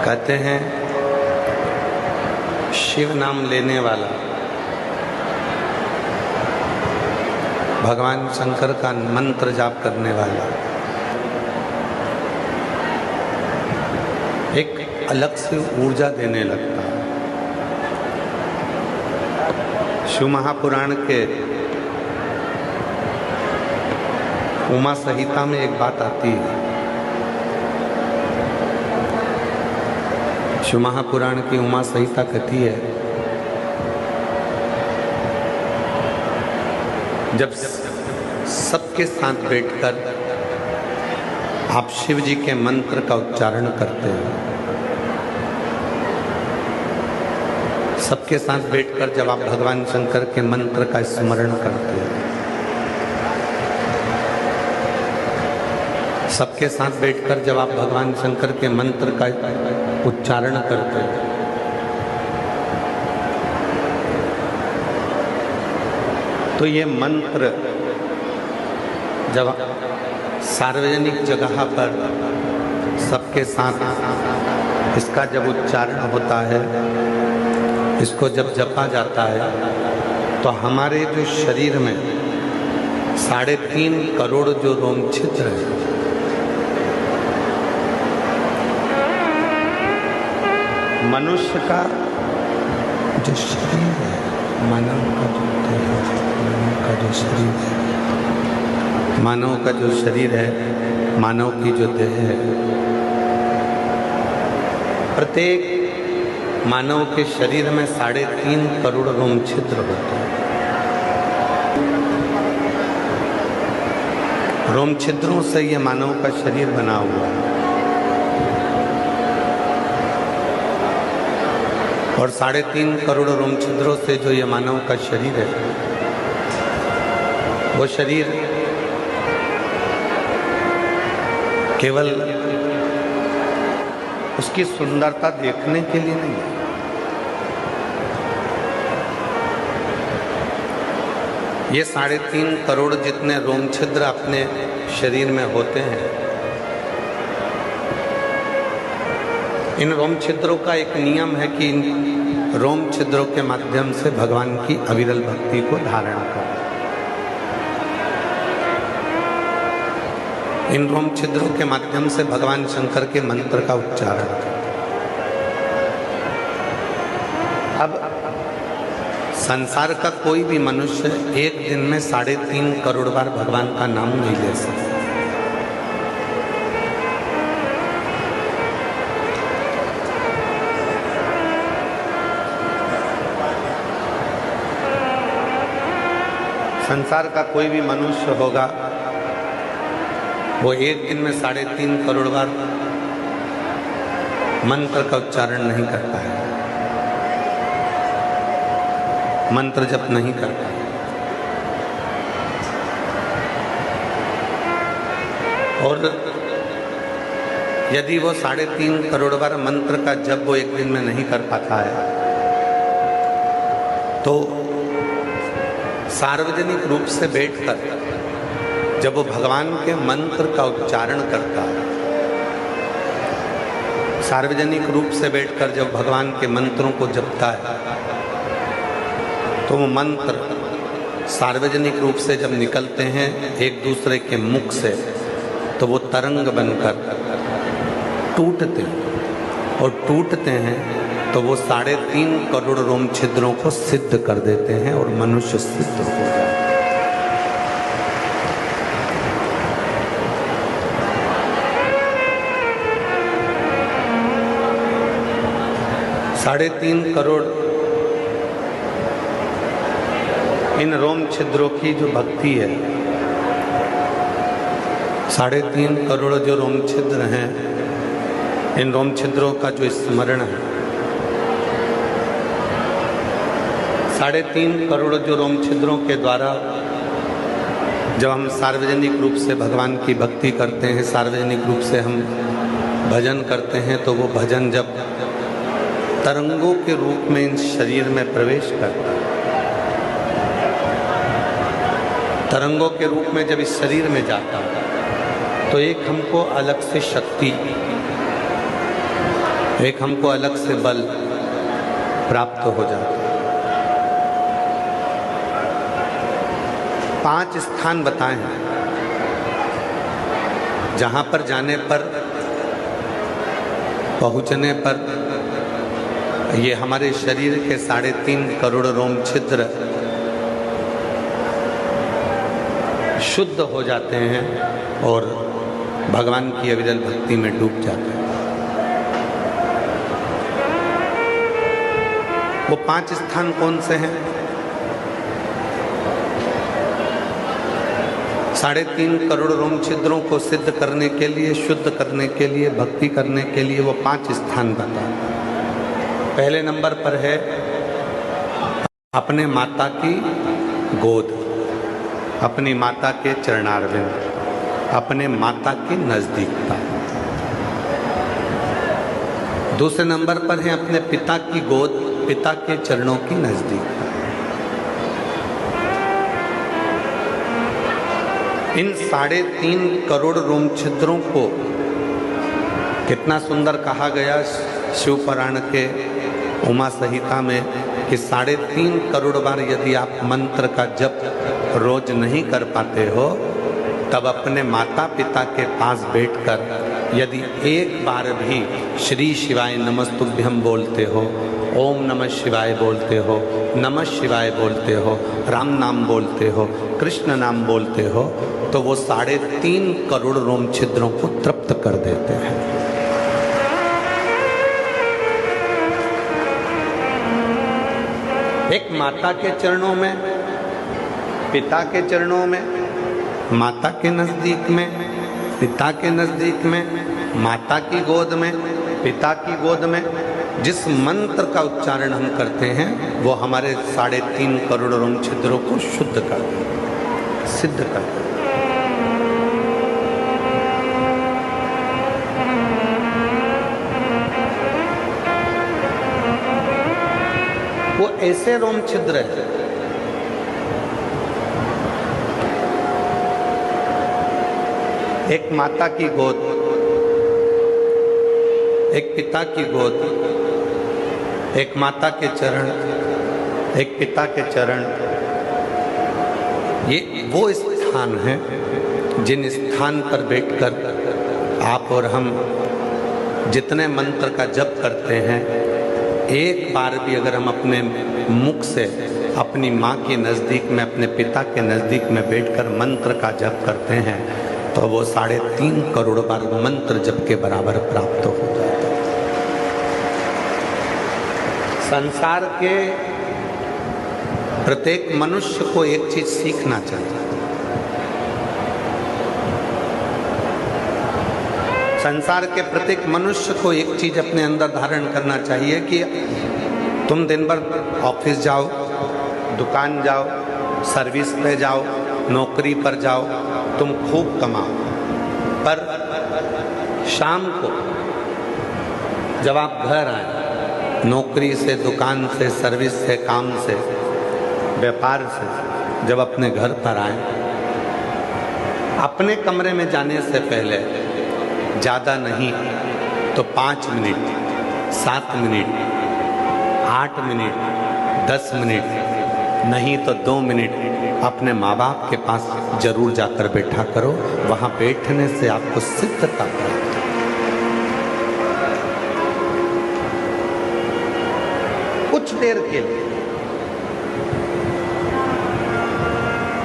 कहते हैं शिव नाम लेने वाला भगवान शंकर का मंत्र जाप करने वाला एक अलग से ऊर्जा देने लगता है। शिव महापुराण के उमा संहिता में एक बात आती है। शिव महापुराण की उमा संहिता कहती है, जब सबके साथ बैठकर आप शिव जी के मंत्र का उच्चारण करते हो, सबके साथ बैठकर जब आप भगवान शंकर के मंत्र का स्मरण करते हो, सबके साथ बैठकर जब आप भगवान शंकर के मंत्र का उच्चारण करते हैं, तो ये मंत्र जब सार्वजनिक जगह पर सबके साथ इसका जब उच्चारण होता है, इसको जब जपा जाता है, तो हमारे जो शरीर में 3.5 करोड़ जो रोम छिद्र है, मनुष्य का जो शरीर है, मानव का जो देह है, मानव का जो शरीर है, मानव का जो शरीर है, मानव की जो देह है, प्रत्येक मानव के शरीर में 3.5 करोड़ रोम छिद्र होते हैं। रोम छिद्रों से ये मानव का शरीर बना हुआ है और 3.5 करोड़ रोम छिद्रों से जो ये मानव का शरीर है, वो शरीर केवल उसकी सुंदरता देखने के लिए नहीं है। ये 3.5 करोड़ जितने रोम छिद्र अपने शरीर में होते हैं, इन रोम छिद्रों का एक नियम है कि इन रोम छिद्रों के माध्यम से भगवान की अविरल भक्ति को धारण करें। इन रोम छिद्रों के माध्यम से भगवान शंकर के मंत्र का उच्चारण करें। अब संसार का कोई भी मनुष्य एक दिन में 3.5 करोड़ बार भगवान का नाम नहीं ले सकता। संसार का कोई भी मनुष्य होगा, वो एक दिन में 3.5 करोड़ बार मंत्र का उच्चारण नहीं करता है, मंत्र जप नहीं करता। और यदि वो 3.5 करोड़ बार मंत्र का जप वो एक दिन में नहीं कर पाता है, तो सार्वजनिक रूप से बैठकर जब वो भगवान के मंत्र का उच्चारण करता है, सार्वजनिक रूप से बैठकर जब भगवान के मंत्रों को जपता है, तो वो मंत्र सार्वजनिक रूप से जब निकलते हैं एक दूसरे के मुख से, तो वो तरंग बनकर टूटते हैं और टूटते हैं तो वो 3.5 करोड़ रोम छिद्रों को सिद्ध कर देते हैं और मनुष्य सिद्ध हो जाता है। 3.5 करोड़ इन रोम छिद्रों की जो भक्ति है, 3.5 करोड़ जो रोम छिद्र हैं, इन रोम छिद्रों का जो स्मरण है, 3.5 करोड़ जो रोम छिद्रों के द्वारा जब हम सार्वजनिक रूप से भगवान की भक्ति करते हैं, सार्वजनिक रूप से हम भजन करते हैं, तो वो भजन जब तरंगों के रूप में इन शरीर में प्रवेश करता है, तरंगों के रूप में जब इस शरीर में जाता है, तो एक हमको अलग से शक्ति, एक हमको अलग से बल प्राप्त हो जाता है। 5 स्थान बताए हैं जहाँ पर जाने पर, पहुँचने पर ये हमारे शरीर के 3.5 करोड़ रोम छिद्र शुद्ध हो जाते हैं और भगवान की अविरल भक्ति में डूब जाते हैं। वो 5 स्थान कौन से हैं? 3.5 करोड़ रोम छिद्रों को सिद्ध करने के लिए, शुद्ध करने के लिए, भक्ति करने के लिए वो 5 स्थान बताए। पहले नंबर पर है अपने माता की गोद, अपनी माता के चरणारविंद, अपने माता की नजदीकता। दूसरे नंबर पर है अपने पिता की गोद, पिता के चरणों की नजदीकता। इन 3.5 करोड़ रोम छिद्रों को कितना सुंदर कहा गया शिव पुराण के उमा संहिता में कि 3.5 करोड़ बार यदि आप मंत्र का जप रोज नहीं कर पाते हो, तब अपने माता पिता के पास बैठकर यदि एक बार भी श्री शिवाय नमस्तुभ्यम बोलते हो, ओम नमः शिवाय बोलते हो, नमः शिवाय बोलते हो, राम नाम बोलते हो, कृष्ण नाम बोलते हो, तो वो 3.5 करोड़ रोम छिद्रों को तृप्त कर देते हैं। एक माता के चरणों में, पिता के चरणों में, माता के नजदीक में, पिता के नजदीक में, माता की गोद में, पिता की गोद में जिस मंत्र का उच्चारण हम करते हैं वो हमारे 3.5 करोड़ रोम छिद्रों को शुद्ध कर देते, सिद्ध कर देते। वो ऐसे रोम छिद्र है एक माता की गोद, एक पिता की गोद, एक माता के चरण, एक पिता के चरण, ये वो स्थान है जिन स्थान पर बैठकर आप और हम जितने मंत्र का जप करते हैं, एक बार भी अगर हम अपने मुख से अपनी माँ के नज़दीक में, अपने पिता के नज़दीक में बैठकर मंत्र का जप करते हैं तो वो 3.5 करोड़ बार मंत्र जप के बराबर प्राप्त हो जाता है। संसार के प्रत्येक मनुष्य को एक चीज सीखना चाहिए। संसार के प्रत्येक मनुष्य को एक चीज अपने अंदर धारण करना चाहिए कि तुम दिन भर ऑफिस जाओ, दुकान जाओ, सर्विस पे जाओ, नौकरी पर जाओ, तुम खूब कमाओ, पर शाम को जब आप घर आए, नौकरी से, दुकान से, सर्विस से, काम से, व्यापार से जब अपने घर पर आए, अपने कमरे में जाने से पहले ज़्यादा नहीं तो 5 मिनट, 7 मिनट, 8 मिनट, 10 मिनट, नहीं तो 2 मिनट अपने माँ बाप के पास जरूर जाकर बैठा करो। वहाँ बैठने से आपको सिद्धता प्राप्त। कुछ देर के लिए।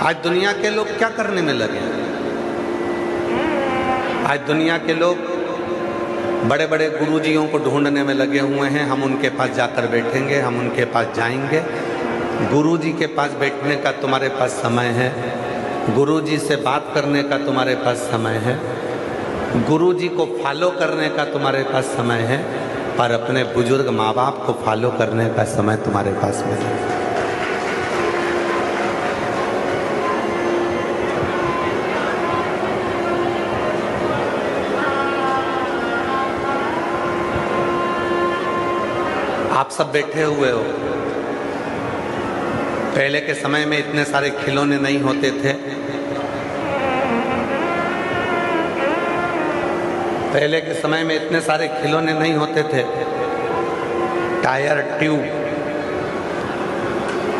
आज दुनिया के लोग क्या करने में लगे? आज दुनिया के लोग बड़े बड़े गुरुजियों को ढूंढने में लगे हुए हैं। हम उनके पास जाकर बैठेंगे, हम उनके पास जाएंगे। गुरुजी के पास बैठने का तुम्हारे पास समय है, गुरुजी से बात करने का तुम्हारे पास समय है, गुरुजी को फॉलो करने का तुम्हारे पास समय है, पर अपने बुजुर्ग माँ बाप को फॉलो करने का समय तुम्हारे पास में है। आप सब बैठे हुए हो। पहले के समय में इतने सारे खिलौने नहीं होते थे। पहले के समय में इतने सारे खिलौने नहीं होते थे। टायर ट्यूब,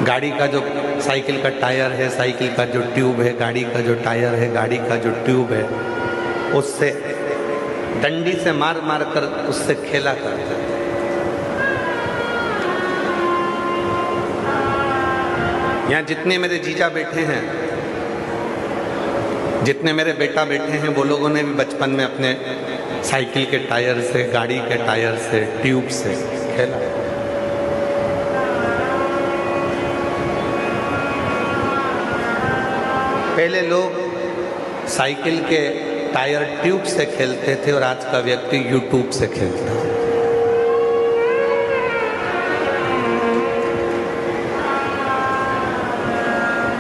गाड़ी का जो साइकिल का टायर है, साइकिल का जो ट्यूब है, गाड़ी का जो टायर है, गाड़ी का जो ट्यूब है, उससे डंडी से मार मार कर उससे खेला करते थे। यहाँ जितने मेरे जीजा बैठे हैं, जितने मेरे बेटा बैठे हैं, वो लोगों ने भी बचपन में अपने साइकिल के टायर से, गाड़ी के टायर से, ट्यूब से खेला। पहले लोग साइकिल के टायर ट्यूब से खेलते थे और आज का व्यक्ति यूट्यूब से खेलता है।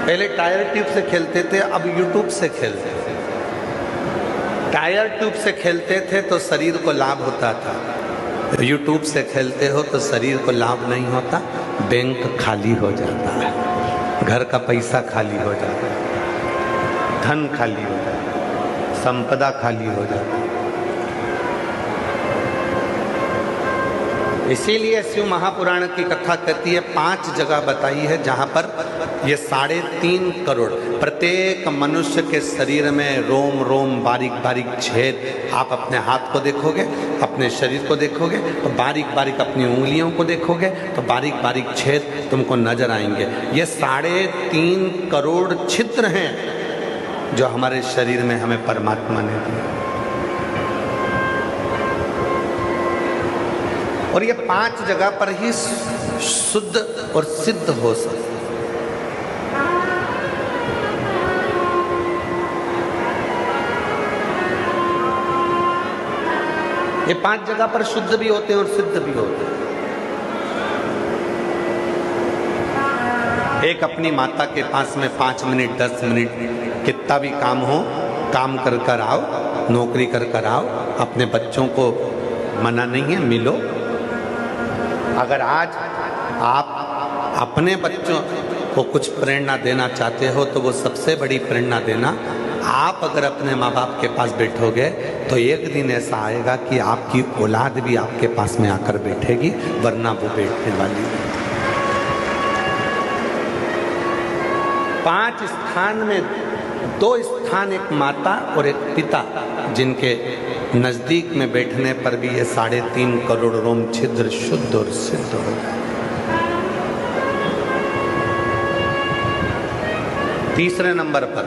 पहले टायर ट्यूब से खेलते थे, अब यूट्यूब से खेलते थे। टायर ट्यूब से खेलते थे तो शरीर को लाभ होता था, यूट्यूब से खेलते हो तो शरीर को लाभ नहीं होता, बैंक खाली हो जाता है, घर का पैसा खाली हो जाता है, धन खाली हो जाता है, संपदा खाली हो जाती है। इसीलिए शिव महापुराण की कथा कहती है, 5 जगह बताई है जहाँ पर ये 3.5 करोड़, प्रत्येक मनुष्य के शरीर में रोम रोम, बारीक बारीक छेद। आप अपने हाथ को देखोगे, अपने शरीर को देखोगे तो बारीक बारीक, अपनी उंगलियों को देखोगे तो बारीक बारीक छेद तुमको नजर आएंगे। ये 3.5 करोड़ छिद्र हैं जो हमारे शरीर में हमें परमात्मा ने दिया। और ये 5 जगह पर ही शुद्ध और सिद्ध हो सकते। ये 5 जगह पर शुद्ध भी होते हैं और सिद्ध भी होते हैं। एक अपनी माता के पास में 5 मिनट 10 मिनट कितना भी काम हो, काम कर कर आओ, नौकरी कर कर आओ, अपने बच्चों को मना नहीं है, मिलो। अगर आज आप अपने बच्चों को कुछ प्रेरणा देना चाहते हो तो वो सबसे बड़ी प्रेरणा देना, आप अगर अपने माँ बाप के पास बैठोगे तो एक दिन ऐसा आएगा कि आपकी औलाद भी आपके पास में आकर बैठेगी, वरना वो बैठने वाली नहीं। 5 स्थान में 2 स्थान, एक माता और एक पिता, जिनके नजदीक में बैठने पर भी ये 3.5 करोड़ रोम छिद्र शुद्ध और सिद्ध हो जाए। तीसरे नंबर पर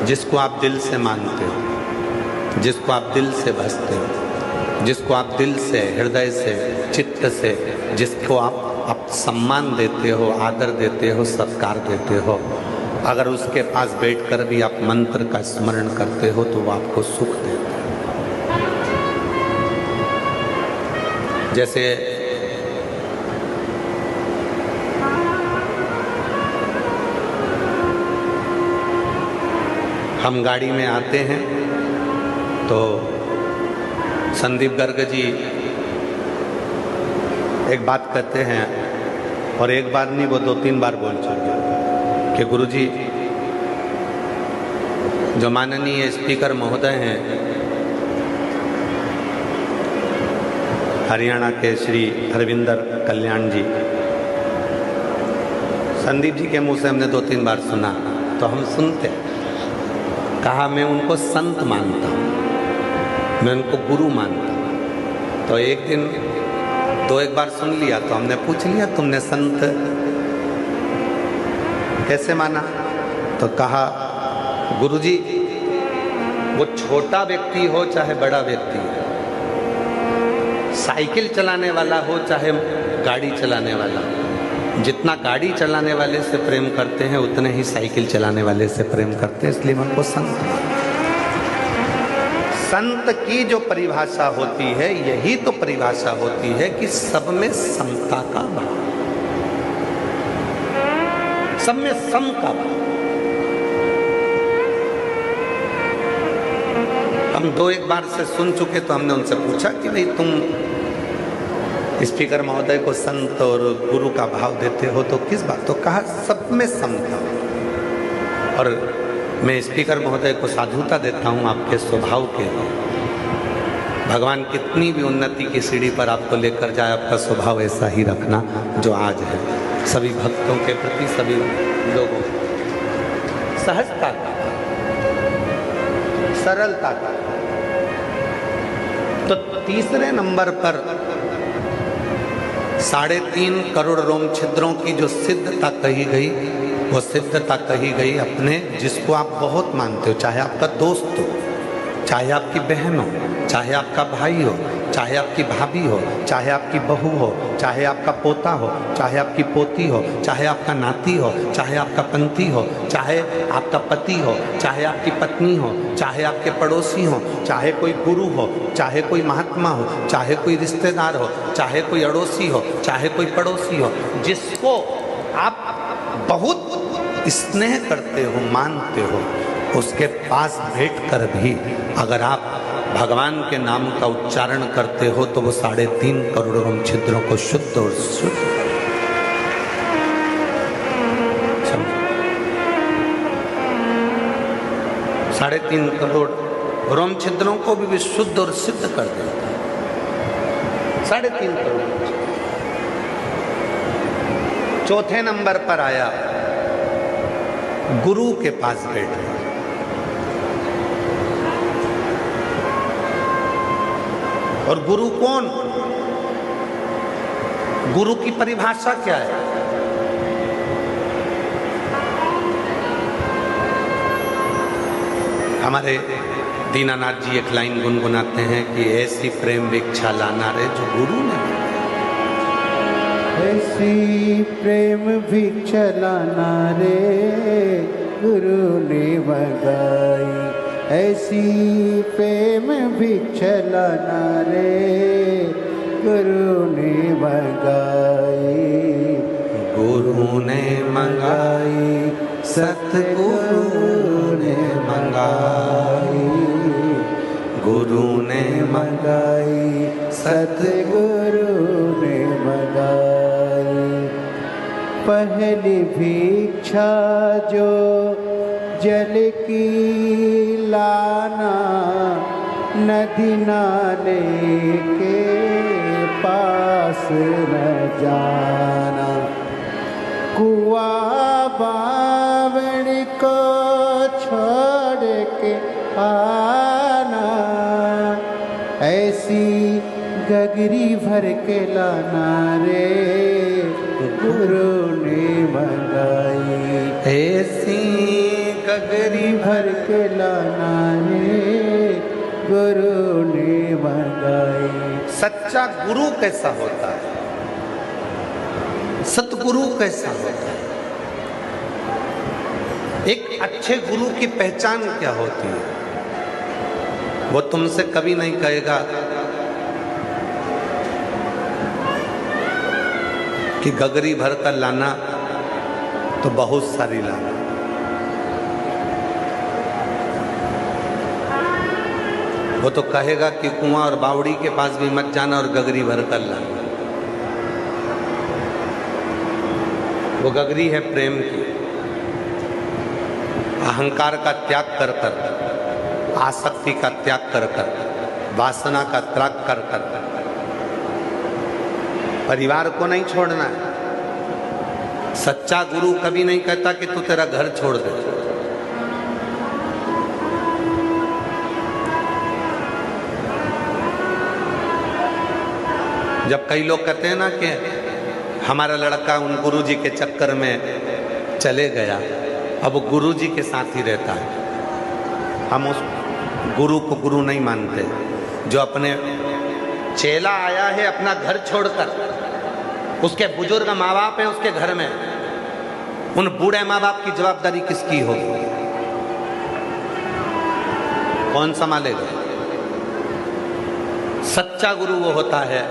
जिसको आप दिल से मानते हो, जिसको आप दिल से भजते हो, जिसको आप दिल से, हृदय से, चित्त से, जिसको आप सम्मान देते हो, आदर देते हो, सत्कार देते हो, अगर उसके पास बैठकर भी आप मंत्र का स्मरण करते हो तो वो आपको सुख देता है। जैसे हम गाड़ी में आते हैं तो संदीप गर्ग जी एक बात कहते हैं, और एक बार नहीं, वो 2-3 बार बोल चुके कि गुरुजी, जो माननीय स्पीकर महोदय हैं हरियाणा के श्री हरविंदर कल्याण जी, संदीप जी के मुंह से हमने 2-3 बार सुना तो हम सुनते, कहा मैं उनको संत मानता हूँ, मैं उनको गुरु मानता हूँ। तो एक दिन 2-1 बार सुन लिया तो हमने पूछ लिया, तुमने संत कैसे माना? तो कहा, गुरुजी, वो छोटा व्यक्ति हो चाहे बड़ा व्यक्ति हो, साइकिल चलाने वाला हो चाहे गाड़ी चलाने वाला हो, जितना गाड़ी चलाने वाले से प्रेम करते हैं उतने ही साइकिल चलाने वाले से प्रेम करते हैं, इसलिए मैं उनको संत मानता हूं। संत की जो परिभाषा होती है, यही तो परिभाषा होती है कि सब में समता का भाव, सब में सम का भाव। हम 2-1 बार से सुन चुके तो हमने उनसे पूछा कि भाई तुम स्पीकर महोदय को संत और गुरु का भाव देते हो तो किस बात? तो कहा सब में समता। और मैं स्पीकर महोदय को साधुता देता हूँ आपके स्वभाव के लिए। भगवान कितनी भी उन्नति की सीढ़ी पर आपको लेकर जाए, आपका स्वभाव ऐसा ही रखना जो आज है। सभी भक्तों के प्रति, सभी लोगों सहजता का, सरलता का। तो तीसरे नंबर पर 3.5 करोड़ रोम छिद्रों की जो सिद्धता कही गई, वो सिद्धता कही गई अपने जिसको आप बहुत मानते हो, चाहे आपका दोस्त हो, चाहे आपकी बहन हो, चाहे आपका भाई हो, चाहे आपकी भाभी हो, चाहे आपकी बहू हो, चाहे आपका पोता हो, चाहे आपकी पोती हो, चाहे आपका नाती हो, चाहे आपका पंथी हो, चाहे आपका पति हो, चाहे आपकी पत्नी हो, चाहे आपके पड़ोसी हो, चाहे कोई गुरु हो, चाहे कोई महात्मा हो, चाहे कोई रिश्तेदार हो, चाहे कोई अड़ोसी हो, चाहे कोई पड़ोसी हो, जिसको आप बहुत स्नेह करते हो, मानते हो, उसके पास बैठकर भी अगर आप भगवान के नाम का उच्चारण करते हो तो वो 3.5 करोड़ रोम छिद्रों को शुद्ध और शुद्ध। 3.5 करोड़ रोम छिद्रों को भी शुद्ध और सिद्ध कर देता है। 3.5 करोड़। चौथे नंबर पर आया गुरु के पास बैठे। और गुरु कौन? गुरु की परिभाषा क्या है? हमारे दीनानाथ जी एक लाइन गुनगुनाते हैं कि ऐसी प्रेम भिक्षा लाना रे जो गुरु ने, ऐसी प्रेम भिक्षा लाना रे गुरु ने मंगाई, ऐसी प्रेम भिक्षा लाना रे गुरु ने मंगाई, गुरु ने मंगाई, सतगुरु ने मंगाई, गुरु ने मंगाई, सतगुरु ने मंगाई। पहली भिक्षा जो जल की लाना, नदी नाले के पास न जाना, कुआ बावड़ी को छोड़ के आना, ऐसी गगरी भर के लाना रे गुरु ने मंगाई, ऐसी गगरी भर के लाना रे गुरु ने मंगाई। सच्चा गुरु कैसा होता है? सतगुरु कैसा होता है? एक अच्छे गुरु की पहचान क्या होती है? वो तुमसे कभी नहीं कहेगा कि गगरी भर कर लाना तो बहुत सारी लाना। वो तो कहेगा कि कुआं और बावड़ी के पास भी मत जाना और गगरी भर कर लाना। वो गगरी है प्रेम की, अहंकार का त्याग कर कर, आसक्ति का त्याग कर कर, वासना का त्याग कर कर, परिवार को नहीं छोड़ना है। सच्चा गुरु कभी नहीं कहता कि तू तेरा घर छोड़ दे। जब कई लोग कहते हैं ना कि हमारा लड़का उन गुरुजी के चक्कर में चले गया, अब वो गुरुजी के साथ ही रहता है, हम उस गुरु को गुरु नहीं मानते। जो अपने चेला आया है अपना घर छोड़कर, उसके बुजुर्ग माँ बाप हैं उसके घर में, उन बूढ़े माँ बाप की जवाबदारी किसकी होगी? कौन संभालेगा? सच्चा गुरु वो होता है